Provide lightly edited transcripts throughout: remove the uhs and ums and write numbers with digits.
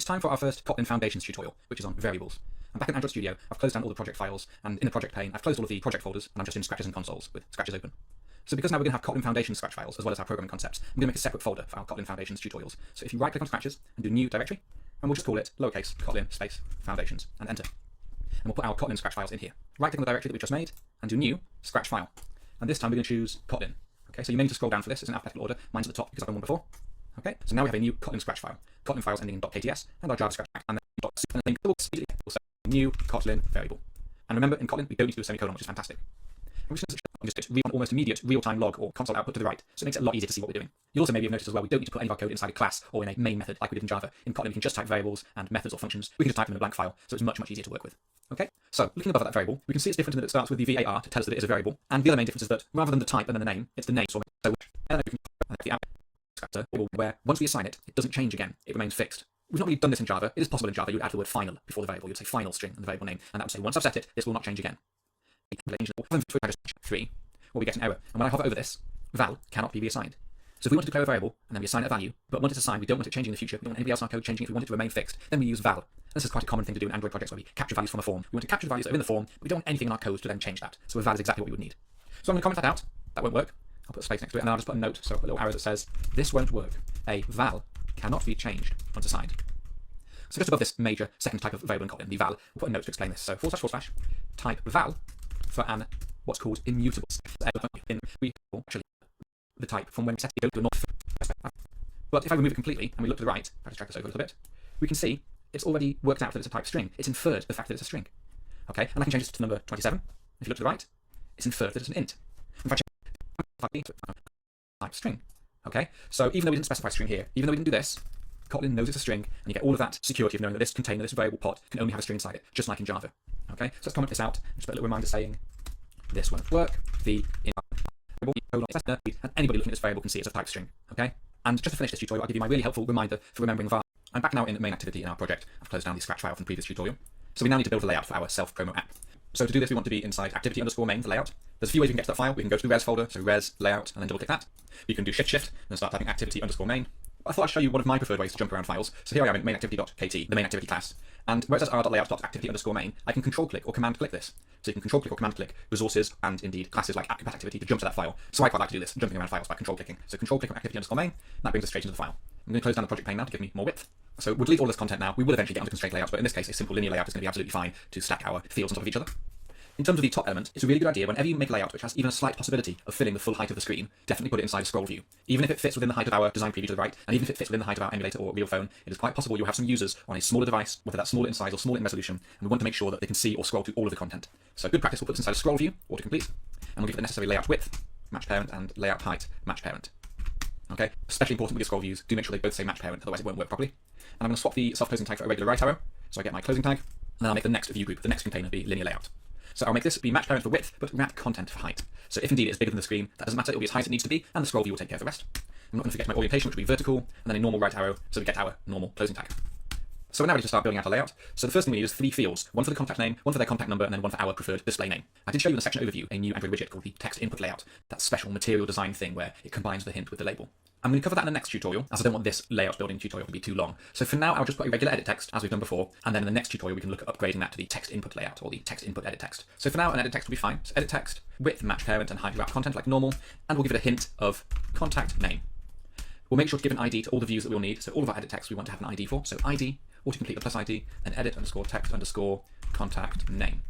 time for our first Kotlin Foundations tutorial, which is on variables. I'm back in Android Studio, I've closed down all the project files, and in the project pane, I've closed all of the project folders, and I'm just in Scratches and Consoles with Scratches open. So because now we're going to have Kotlin Foundations Scratch files, as well as our programming concepts, I'm going to make a separate folder for our Kotlin Foundations tutorials. So if you right-click on Scratches and do New Directory, and we'll just call it lowercase Kotlin space Foundations, and enter. And we'll put our Kotlin Scratch files in here. Right-click on the directory that we just made, and do New Scratch file. And this time we're going to choose Kotlin. Okay, so you may need to scroll down for this, it's in alphabetical order. Mine's at the top because I've done one before. Okay, so now we have a new Kotlin Scratch file. Kotlin files ending in .kts, and our Java Scratch, and then and then we'll say new Kotlin variable. And remember, in Kotlin, we don't need to do a semicolon, which is fantastic. And we're just going to read an almost immediate real-time log or console output to the right, so it makes it a lot easier to see what we're doing. You'll also maybe have noticed as well, we don't need to put any of our code inside a class or in a main method like we did in Java. In Kotlin, we can just type variables and methods or functions. We can just type them in a blank file, so it's much easier to work with. Okay, so looking above at that variable, we can see it's different in that it starts with the var to tell us that it is a variable, and the other main difference is that rather than the type and then the name, it's the name. So and then we can the where once we assign it, it doesn't change again; it remains fixed. We've not really done this in Java. It is possible in Java you would add the word final before the variable. You'd say final string and the variable name, and that would say once I've set it, this will not change again. 3, well, we get an error, and when I hover over this, val cannot be reassigned. So if we want to declare a variable and then we assign it a value, but want it assigned, we don't want it changing in the future, we don't want anybody else in our code changing it, we want it to remain fixed, then we use val. This is quite a common thing to do in Android projects where we capture values from a form. We want to capture the values that are in the form, but we don't want anything in our code to then change that. So a val is exactly what we would need. So I'm going to comment that out. That won't work. I'll put a space next to it, and then I'll just put a note, so I'll put a little arrow that says, this won't work. A val cannot be changed once assigned. So just above this major second type of variable in Kotlin, the val, we'll put a note to explain this. So // type val for an what's called immutable. We call actually the type from when we set it to not. But if I remove it completely and we look to the right, if I just drag this over a little bit, we can see it's already worked out that it's a type string. It's inferred the fact that it's a string. Okay, and I can change this to number 27. If you look to the right, it's inferred that it's an int. If I change type string, okay, so even though we didn't specify string here, even though we didn't do this, Kotlin knows it's a string, and you get all of that security of knowing that this container, this variable pot, can only have a string inside it, just like in Java. Okay, so let's comment this out. Just put a little reminder saying this won't work. The and anybody looking at this variable can see it's a type string. Okay, and just to finish this tutorial, I'll give you my really helpful reminder for remembering var. I'm back now in the main activity in our project. I've closed down the Scratch file from the previous tutorial. So we now need to build a layout for our self-promo app. So to do this, we want to be inside activity_main, the layout. There's a few ways we can get to that file. We can go to the res folder, so res, layout, and then double click that. You can do shift, and start typing activity_main. I thought I'd show you one of my preferred ways to jump around files. So here I am in main_activity.kt, the main activity class. And where it says r.layout.activity_main, I can control click or command click this. So you can control click or command click resources and indeed classes like app_activity to jump to that file. So I quite like to do this, jumping around files by control clicking. So control click on activity_main, and that brings us straight into the file. I'm going to close down the project pane now to give me more width. So we'll delete all this content now. We will eventually get onto constraint layouts, but in this case, a simple linear layout is going to be absolutely fine to stack our fields on top of each other. In terms of the top element, it's a really good idea whenever you make a layout which has even a slight possibility of filling the full height of the screen, definitely put it inside a scroll view. Even if it fits within the height of our design preview to the right, and even if it fits within the height of our emulator or real phone, it is quite possible you'll have some users on a smaller device, whether that's smaller in size or smaller in resolution, and we want to make sure that they can see or scroll through all of the content. So good practice, we'll put this inside a scroll view, autocomplete, and we'll give it the necessary layout width, match parent, and layout height, match parent. Okay, especially important with your scroll views, do make sure they both say match parent, otherwise it won't work properly. And I'm going to swap the self-closing tag for a regular right arrow, so I get my closing tag, and then I'll make the next view group, the next container, be linear layout. So I'll make this be match parent for width, but wrap content for height. So if indeed it's bigger than the screen, that doesn't matter, it'll be as high as it needs to be, and the scroll view will take care of the rest. I'm not going to forget my orientation, which will be vertical, and then a normal right arrow, so we get our normal closing tag. So we're now ready to start building out a layout. So the first thing we need is 3 fields, one for the contact name, one for their contact number, and then one for our preferred display name. I did show you in the section overview a new Android widget called the text input layout, that special material design thing where it combines the hint with the label. I'm going to cover that in the next tutorial, as I don't want this layout building tutorial to be too long. So for now, I'll just put a regular edit text, as we've done before, and then in the next tutorial, we can look at upgrading that to the text input layout, or the text input edit text. So for now, an edit text will be fine. So edit text, width, match parent, and height wrap content like normal, and we'll give it a hint of contact name. We'll make sure to give an ID to all the views that we'll need. So all of our edit text we want to have an ID for. So ID, autocomplete the plus ID, and edit_text_contact name.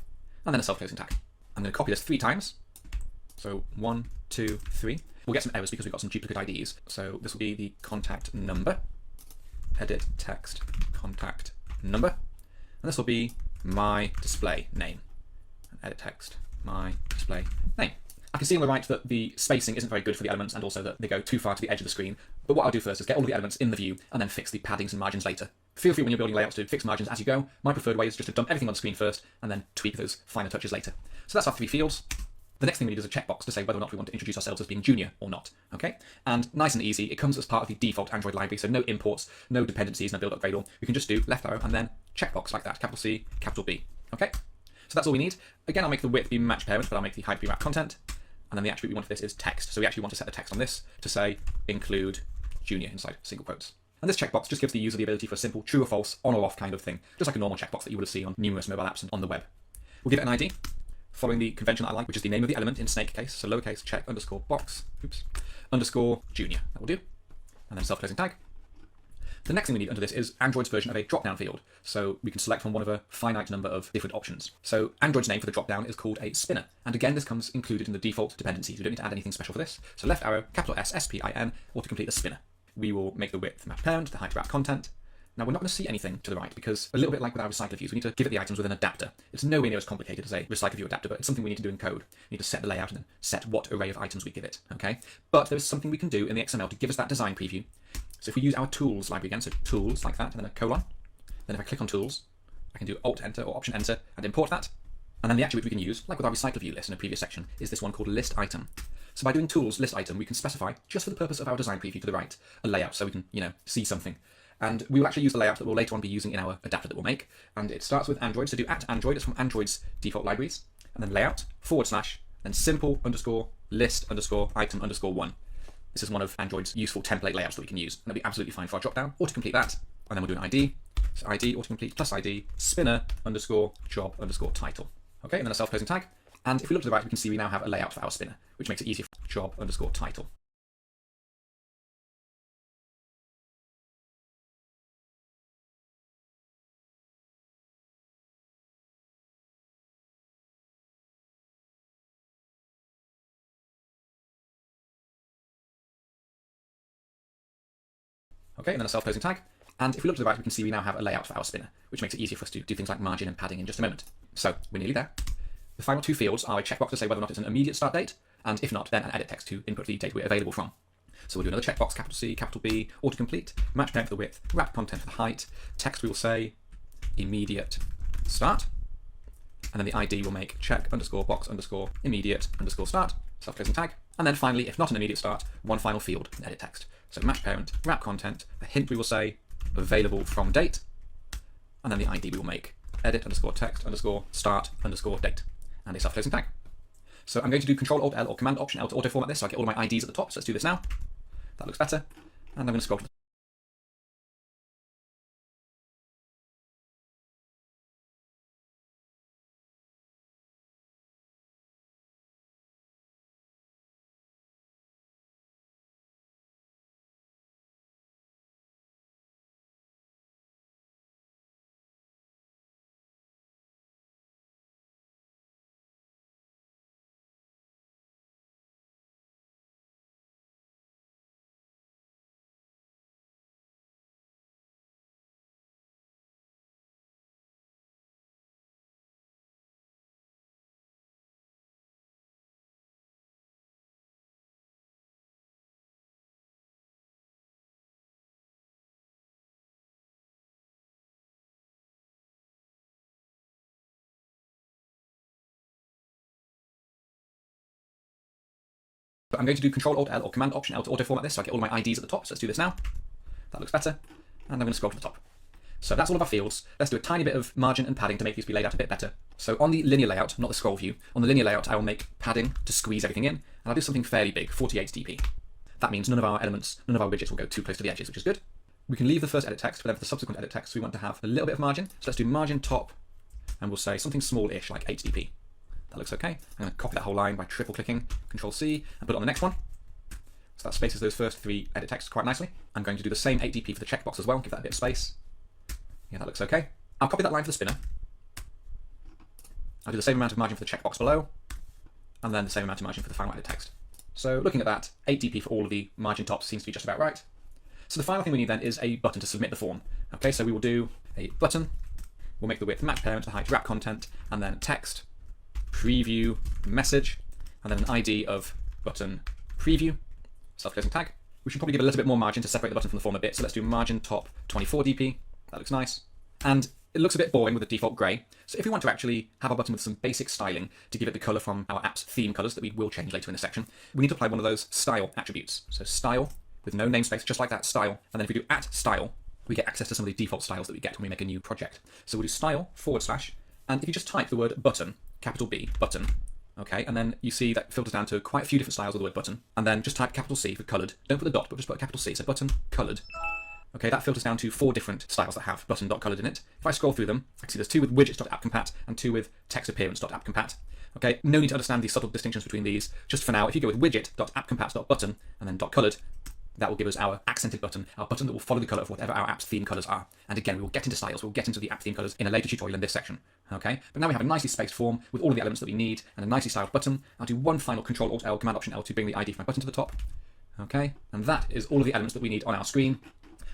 And then a self-closing tag. I'm going to copy this 3 times. So 1, 2, 3. We'll get some errors because we've got some duplicate IDs. So this will be the contact number, edit text contact number, and this will be my display name, edit text my display name. I can see on the right that the spacing isn't very good for the elements and also that they go too far to the edge of the screen. But what I'll do first is get all of the elements in the view and then fix the paddings and margins later. Feel free when you're building layouts to fix margins as you go. My preferred way is just to dump everything on the screen first and then tweak those finer touches later. So that's our 3 fields. The next thing we need is a checkbox to say whether or not we want to introduce ourselves as being junior or not. Okay? And nice and easy, it comes as part of the default Android library, so no imports, no dependencies, no build upgrade all. We can just do left arrow and then checkbox like that, capital C, capital B. Okay? So that's all we need. Again, I'll make the width be match parent, but I'll make the height be wrap content. And then the attribute we want for this is text. So we actually want to set the text on this to say include junior inside single quotes. And this checkbox just gives the user the ability for a simple true or false, on or off kind of thing, just like a normal checkbox that you would have seen on numerous mobile apps and on the web. We'll give it an ID, following the convention that I like, which is the name of the element in snake case, so lowercase check underscore box, underscore junior. That will do. And then self-closing tag. The next thing we need under this is Android's version of a drop-down field. So we can select from one of a finite number of different options. So Android's name for the drop-down is called a spinner. And again, this comes included in the default dependencies. We don't need to add anything special for this. So left arrow, capital S, S-P-I-N, autocomplete the spinner. We will make the width match parent, the height wrap content. Now we're not going to see anything to the right because a little bit like with our recycler views, we need to give it the items with an adapter. It's nowhere near as complicated as a recycler view adapter, but it's something we need to do in code. We need to set the layout and then set what array of items we give it, okay? But there is something we can do in the XML to give us that design preview. So if we use our tools library again, so tools like that, and then a colon, then if I click on tools, I can do Alt Enter or Option Enter and import that. And then the attribute we can use, like with our recycler view list in a previous section, is this one called list item. So by doing tools list item, we can specify, just for the purpose of our design preview to the right, a layout so we can, see something. And we will actually use the layout that we'll later on be using in our adapter that we'll make. And it starts with Android, so do @Android, it's from Android's default libraries. And then layout, / then simple _ list _ item _1. This is one of Android's useful template layouts that we can use. And that'll be absolutely fine for our dropdown. Autocomplete that, and then we'll do an ID. So ID, autocomplete plus ID, spinner _ job _ title. Okay, and then a self-closing tag. And if we look to the right, we can see we now have a layout for our spinner, which makes it easier for job _ title. Okay, and then a self-closing tag. And if we look to the right, we can see we now have a layout for our spinner, which makes it easier for us to do things like margin and padding in just a moment. So we're nearly there. The final two fields are a checkbox to say whether or not it's an immediate start date, and if not, then an edit text to input the date we're available from. So we'll do another checkbox, capital C, capital B, autocomplete, match parent for the width, wrap content for the height, text we will say immediate start, and then the ID will make check _ box _ immediate _ start, self-closing tag, and then finally, if not an immediate start, one final field, an edit text. So match parent, wrap content, the hint we will say available from date, and then the ID we will make edit _ text _ start _ date, and a self-closing tag. So I'm going to do Control Alt L or Command Option L to auto format this so I get all my IDs at the top. So let's do this now. That looks better. And I'm going to scroll to the I'm going to do Control Alt L or Command Option L to auto format this so I get all my IDs at the top. So let's do this now. That looks better. And I'm going to scroll to the top. So that's all of our fields. Let's do a tiny bit of margin and padding to make these be laid out a bit better. So on the linear layout, not the scroll view, on the linear layout I will make padding to squeeze everything in, and I'll do something fairly big, 48 dp. That means none of our elements, none of our widgets will go too close to the edges, which is good. We can leave the first edit text, but then for the subsequent edit text we want to have a little bit of margin. So let's do margin top, and we'll say something small-ish like 8 dp. That looks okay. I'm going to copy that whole line by triple clicking, Control C, and put it on the next one. So that spaces those first three edit texts quite nicely. I'm going to do the same 8 dp for the checkbox as well, give that a bit of space. Yeah, that looks okay. I'll copy that line for the spinner. I'll do the same amount of margin for the checkbox below, and then the same amount of margin for the final edit text. So looking at that, 8 dp for all of the margin tops seems to be just about right. So the final thing we need then is a button to submit the form. Okay, so we will do a button. We'll make the width match parent, the height wrap content, and then text, preview, message, and then an ID of button preview, self-closing tag. We should probably give a little bit more margin to separate the button from the form a bit. So let's do margin top 24 dp. That looks nice. And it looks a bit boring with the default grey. So if we want to actually have a button with some basic styling to give it the colour from our app's theme colours that we will change later in the section, we need to apply one of those style attributes. So style with no namespace, just like that, style. And then if we do @style, we get access to some of the default styles that we get when we make a new project. So we'll do style /, and if you just type the word button, capital B, button, okay, and then you see that filters down to quite a few different styles of the word button, and then just type capital C for coloured. Don't put the dot, but just put a capital C, so button, coloured. Okay, that filters down to 4 different styles that have button.colored in it. If I scroll through them, I can see there's 2 with widgets.appcompat and 2 with textappearance.appcompat. Okay, no need to understand the subtle distinctions between these. Just for now, if you go with widget.appcompat.button and then .colored, that will give us our accented button, our button that will follow the color of whatever our app's theme colors are. And again, we will get into styles, we'll get into the app theme colors in a later tutorial in this section. Okay, but now we have a nicely spaced form with all of the elements that we need and a nicely styled button. I'll do one final Control-Alt-L, Command-Option-L to bring the ID for my button to the top. Okay, and that is all of the elements that we need on our screen.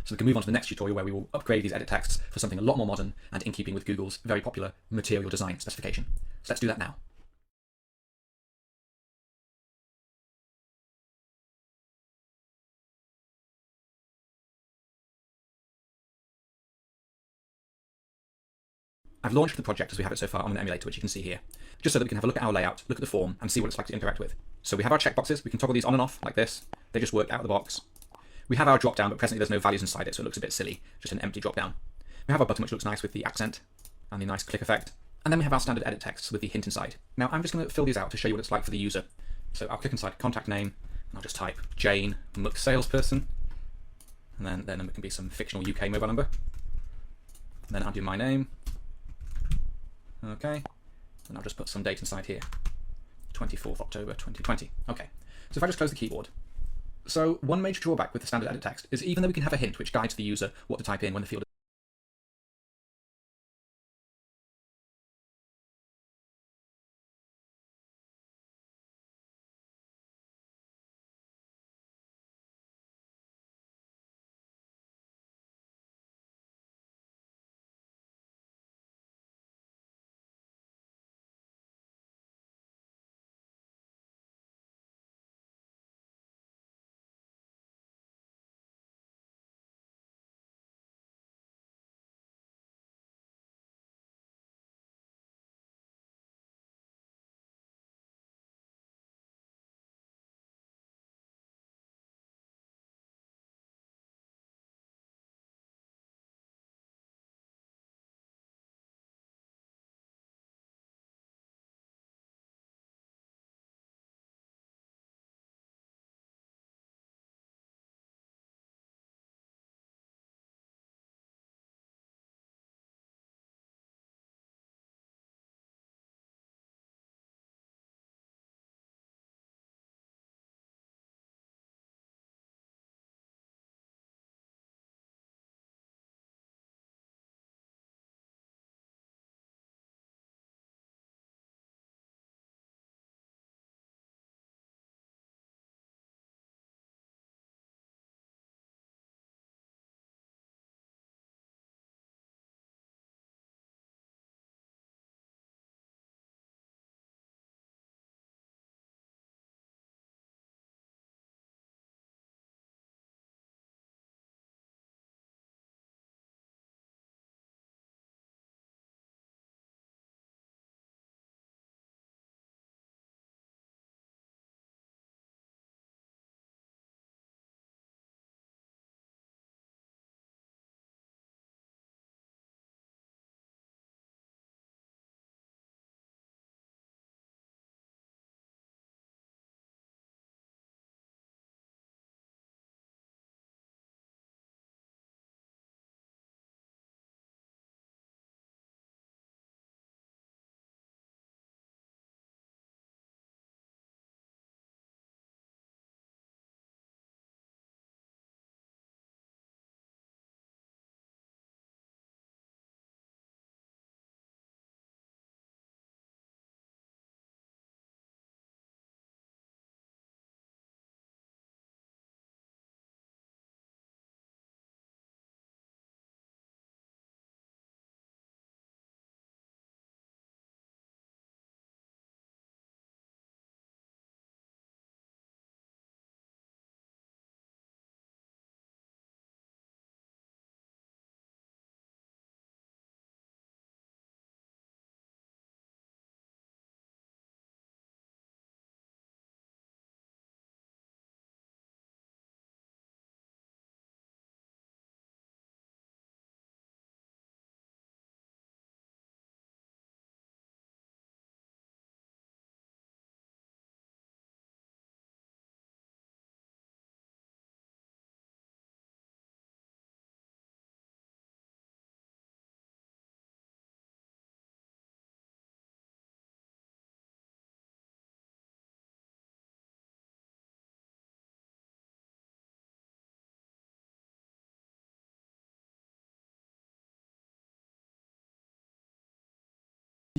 So we can move on to the next tutorial where we will upgrade these edit texts for something a lot more modern and in keeping with Google's very popular material design specification. So let's do that now. I've launched the project as we have it so far on an emulator, which you can see here, just so that we can have a look at our layout, look at the form, and see what it's like to interact with. So we have our checkboxes, we can toggle these on and off like this, they just work out of the box. We have our drop down, but presently there's no values inside it, so it looks a bit silly, just an empty drop down. We have our button, which looks nice with the accent and the nice click effect. And then we have our standard edit texts with the hint inside. Now I'm just going to fill these out to show you what it's like for the user. So I'll click inside contact name, and I'll just type Jane Muck salesperson, and then their number can be some fictional UK mobile number. And then I'll do my name. Okay, and I'll just put some date inside here, 24th October 2020. Okay, so if I just close the keyboard. So one major drawback with the standard edit text is even though we can have a hint which guides the user what to type in when the field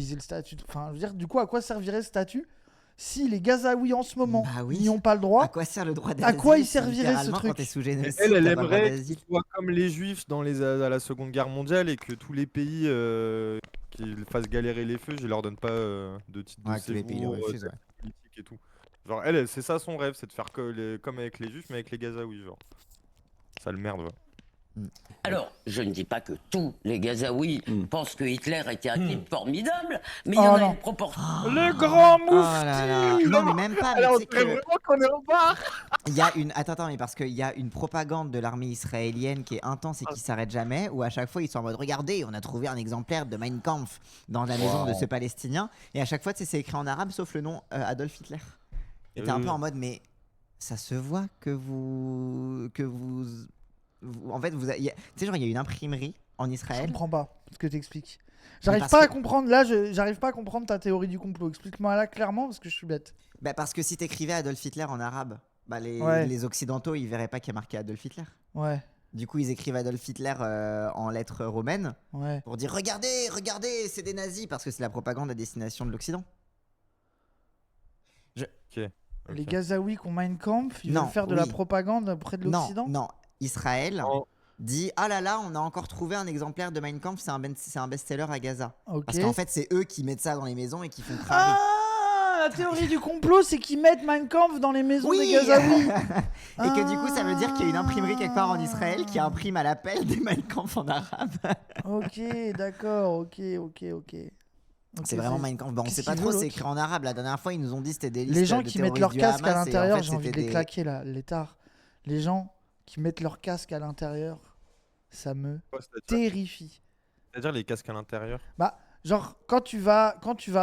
utiliser le statut. Enfin, je veux dire, du coup, à quoi servirait ce statut si les Gazaouis en ce moment n'y ont pas le droit? À quoi sert le droit d'asile? À quoi il servirait ce truc? Quand t'es sous génocide, Elle t'as pas le droit aimerait que d'asile. ce soit comme les Juifs à la Seconde Guerre mondiale et que tous les pays qui fassent galérer les feux, je leur donne pas de titre de Ouais, que tous les pays le séjour, refusent, ouais. politique et tout. Genre, elle, c'est ça son rêve, c'est de faire comme avec les Juifs, mais avec les Gazaouis, genre. Ça le merde, ouais. Alors, je ne dis pas que tous les Gazaouis pensent que Hitler était un type formidable, mais il y Oh en a non. une proportion. Le grand Oh là là. moufti. Non, mais même pas. Mais Alors, tu on sais dirait que vraiment qu'on est en bar. il y a une. Attends, mais parce qu'il y a une propagande de l'armée israélienne qui est intense et qui s'arrête jamais, où à chaque fois ils sont en mode regardez, on a trouvé un exemplaire de Mein Kampf dans la maison de ce Palestinien, et à chaque fois, tu sais, c'est écrit en arabe sauf le nom Adolf Hitler. Et t'es un peu en mode, mais ça se voit que vous en fait, tu sais, genre, il y a une imprimerie en Je Israël. comprends pas ce que t'expliques. J'arrive parce pas à que- comprendre. Là, j'arrive pas à comprendre ta théorie du complot. Explique-moi là clairement parce que je suis bête. Bah, parce que si t'écrivais Adolf Hitler en arabe, bah, Ouais. les Occidentaux ils verraient pas qu'il y a marqué Adolf Hitler. Ouais, Du coup, ils écrivent Adolf Hitler en lettres romaines ouais. pour dire regardez, regardez, c'est des nazis, parce que c'est la propagande à destination de l'Occident. Ok. Les Gazaouis qui ont Mein Kampf, ils veulent faire de la propagande auprès de Non, l'Occident. non. Israël Oh. dit ah là là, on a encore trouvé un exemplaire de Mein Kampf, c'est un best-seller à Gaza. Ok. Parce qu'en fait, c'est eux qui mettent ça dans les maisons et qui font crari. Ah, la théorie du complot, c'est qu'ils mettent Mein Kampf dans les maisons Oui. des Gazaouis. Et que du coup, ça veut dire qu'il y a une imprimerie quelque part en Israël qui imprime à l'appel des Mein Kampf en arabe. Ok, d'accord, ok. C'est vraiment Mein Kampf. Bon, on qu'est-ce sait pas qu'il trop, veut, c'est l'autre écrit en arabe. La dernière fois, ils nous ont dit que c'était des listes Les gens de qui mettent terroristes leur du casque à Hamas, et en l'intérieur, fait, j'ai envie de c'était les claquer là, les tards. Les gens qui mettent leur casque à l'intérieur, ça me terrifie. C'est-à-dire les casques à l'intérieur. Bah, genre, quand tu vas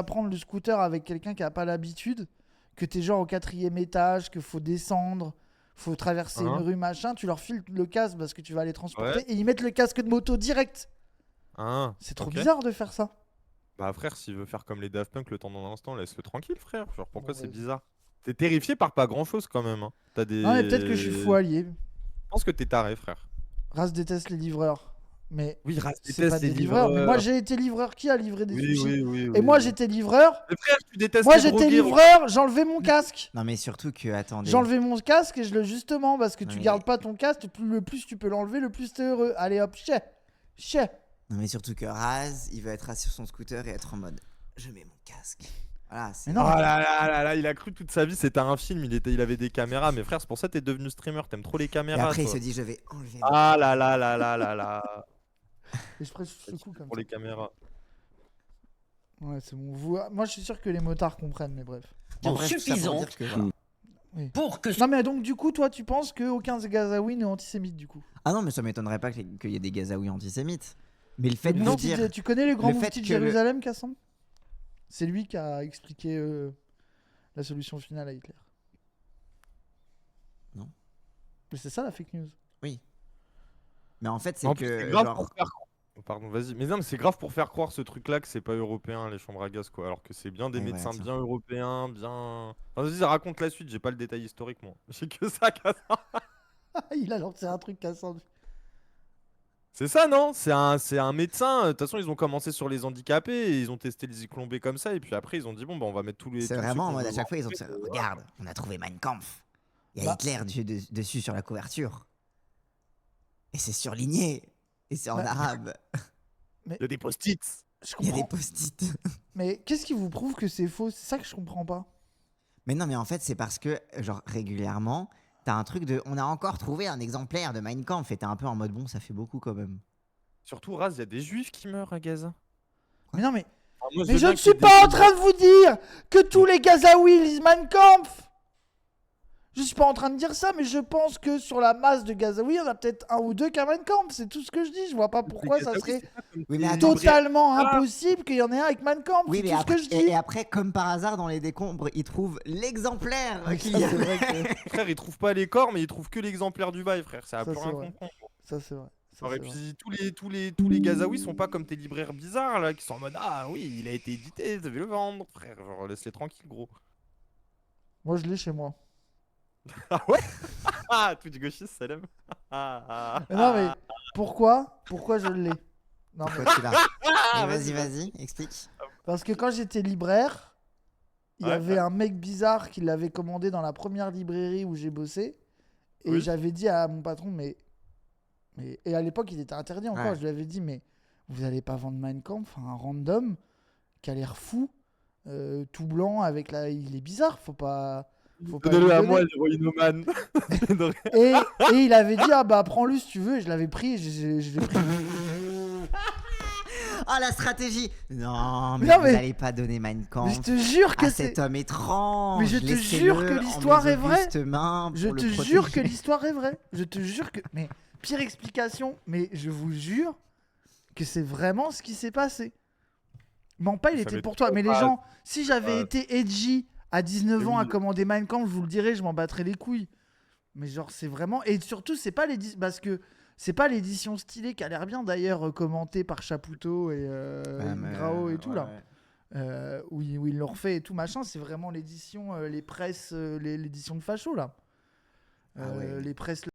prendre le scooter avec quelqu'un qui a pas l'habitude, que t'es genre au 4e étage, que faut descendre, faut traverser une rue, machin, tu leur files le casque parce que tu vas les transporter et ils mettent le casque de moto direct. C'est trop bizarre de faire ça. Bah frère, s'il veut faire comme les Daft Punk le temps d'un instant, laisse-le tranquille frère. Genre pourquoi Bon, c'est vas-y. bizarre? T'es terrifié par pas grand chose quand même. Hein. T'as des... Non, mais peut-être que je suis fou allié. Je pense que t'es taré frère. Race déteste les livreurs. Mais Oui, Race c'est déteste pas des les livreurs. Mais moi livreurs. j'ai été livreur. Qui a livré des sushis? Oui. Et moi j'étais livreur. Mais frère, tu détestes Moi les j'étais drogués, livreur, j'enlevais mon casque. Non, mais surtout que, attendez. J'enlevais mon casque et justement parce que Non, tu mais- gardes pas ton casque, le plus tu peux l'enlever, le plus t'es heureux. Allez hop, chais. Non, mais surtout que Raz, il veut être assis sur son scooter et être en mode je mets mon casque. Voilà, c'est. Mais non. Oh là, il a cru toute sa vie c'était un film, il avait des caméras. Mais frère, c'est pour ça que t'es devenu streamer, t'aimes trop les Et caméras. après, il toi. se dit je vais enlever mon Ah là. Et je presse ce coup comme Pour ça. les caméras. Ouais, c'est bon. Moi je suis sûr que les motards comprennent, mais bref. Bon, bref, tout ça pour Suffisant dire que, voilà. Oui. pour que Non mais donc du coup toi tu penses qu'aucun Gazaoui n'est antisémite du coup? Ah non, mais ça m'étonnerait pas qu'il y ait des Gazaouis antisémites. Mais le fait Le de mufti dire. tu connais le grand le fait mufti de que le- Jérusalem, Cassandre? C'est lui qui a expliqué la solution finale à Hitler. Non. Mais c'est ça la fake news. Mais en fait, c'est En plus, que. c'est grave genre- pour faire croire. Pardon, vas-y. Mais non, mais c'est grave pour faire croire ce truc-là que c'est pas européen, les chambres à gaz, quoi. Alors que c'est bien des Ouais, médecins tiens. bien européens, bien. Enfin, vas-y, raconte la suite, j'ai pas le détail historique, moi. J'ai que ça, Il a lancé un truc Cassandre. C'est ça, non? C'est un médecin. De toute façon, ils ont commencé sur les handicapés et ils ont testé les iclombés comme ça. Et puis après, ils ont dit, bon, bah, on va mettre tous les. C'est tous ceux vraiment en qu'on mode à veut chaque fois, ils ont voir. dit regarde, on a trouvé Mein Kampf. Il y a Bah. Hitler dessus sur la couverture. Et c'est surligné. Et c'est en Bah. arabe. Il y a des post-its. Je Il y a comprends. des post-it. Mais qu'est-ce qui vous prouve que c'est faux? C'est ça que je comprends pas. Mais non, mais en fait, c'est parce que, genre, régulièrement, t'as un truc de. On a encore trouvé un exemplaire de Mein Kampf. Et t'es un peu en mode bon, ça fait beaucoup quand même. Surtout, Raz, il y a des juifs qui meurent à Gaza. Mais non mais. Enfin, moi, Mais veux je bien ne qu'il y suis ait des pas en juifs. train de vous dire que tous les Gazaouis lisent Mein Kampf. Je suis pas en train de dire ça, mais je pense que sur la masse de Gazaouis, il y en a peut-être un ou deux qui a Mein Kampf. C'est tout ce que je dis. Je vois pas pourquoi Les ça Gazaouis, serait c'est pas comme Oui, des mais attends, totalement Ah. impossible qu'il y en ait un avec Mein Kampf. Oui, C'est mais tout ce après, que je dis. et après, comme par hasard, dans les décombres, ils trouvent l'exemplaire Oui, qu'il ça, y a. c'est vrai que- Frère, ils trouvent pas les corps, mais ils trouvent que l'exemplaire du bail, frère. Ça a Ça, plus c'est rien vrai. comprendre. Ça c'est vrai. Ça, Et c'est vrai. puis tous les Gazaouis sont pas comme tes libraires bizarres là qui sont en mode ah oui il a été édité, je vais le vendre frère, genre laisse-les tranquilles gros. Moi je l'ai chez moi. Ah ouais. Ah tout du gauchiste ça l'aime. Mais non mais pourquoi je l'ai? Non mais Pourquoi tu l'as Ah, Mais vas-y, explique. Parce que quand j'étais libraire, il y Ouais, avait ouais. un mec bizarre qui l'avait commandé dans la première librairie où j'ai bossé. Et Oui. j'avais dit à mon patron, et à l'époque, il était interdit encore. Ouais. Je lui avais dit, mais vous allez pas vendre Mein Kampf à un random qui a l'air fou, tout blanc, il est bizarre, faut pas lui Donnez-le à donner. moi, l'héroïnomane. Et il avait dit, ah bah prends-le si tu veux. Et je l'avais pris, et je l'ai pris. Oh la stratégie. Non, mais Non, vous mais- n'allez pas donner Mein Mais je Kampf te jure que à c'est. cet homme étrange. Mais je te Laissez-le jure que en l'histoire mes est vraie. augustes mains Je pour te le jure que protéger. l'histoire est vraie. Je te jure que. Mais pire explication, mais je vous jure que c'est vraiment ce qui s'est passé. Mens pas, il Ça était pour m'étonne toi. Mais les pas. gens, si j'avais Ouais. été edgy à 19 ans à Oui. commander Mein Kampf, je vous le dirais, je m'en battrais les couilles. Mais genre, c'est vraiment. Et surtout, c'est pas parce que c'est pas l'édition stylée qui a l'air bien d'ailleurs, commentée par Chapoutot et Grao et tout là. Où ils l'ont refait et tout machin. C'est vraiment l'édition, les presses, l'édition de Facho là. Ah ouais. Les presses